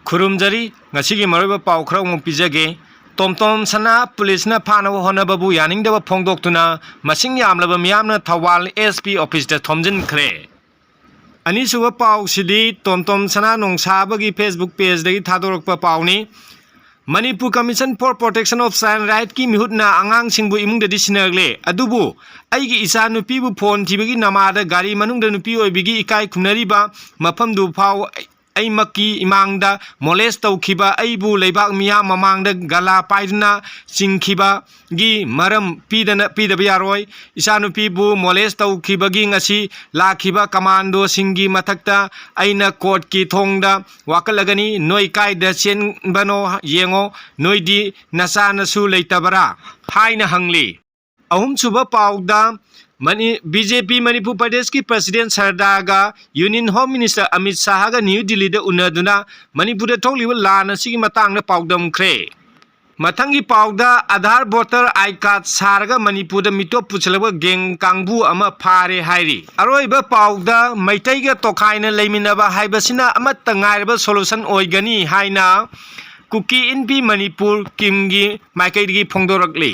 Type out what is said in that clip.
खुरुमजरी ngasi maroiba pau khara mu pijage Tomtonsana police na phana honababu yaningdaba phongdoktuna masing yamlaba miyamna Thawal SP office da thomjin khre ani suba pau sidi Tomtonsana Nongsaba gi Facebook page dagi thadorokpa pauni Manipur Commission for Protection of Child Right ki mihutna angang singbu imungda disinagle adubu aigi isa nupi bu phone thibagi namada gari manungda nupi oibigi ikai khumnariba mafamdu phau ai maki imangda molest tawkhiba aibu leibak miya mamangda gala paiduna chingkhiba gi maram pidaba yaroi isanupi bu molest tawkhibagi ngasi lakhiba commando singi mathakta aina court ki thongda wakalagani noi kaida chenbano yengo noidi nasanasu leitabara haina hangli ahum suba pauda BJP Manipur Pradesh ki President Sardaga Union Home Minister Amit Shah ga New Delhi da unaduna Manipur da thokliba lan asigi matangda paudam khre mathangi pauda Aadhaar voter ID card sarga Manipur da mitop puchalaba geng kangbu ama phare hairi aroiba pauda maitai ga tokhaina leiminaba haibasina amatta ngairaba solution oigani haina Kuki inpi Manipur kimgi maikai gi phongdorakli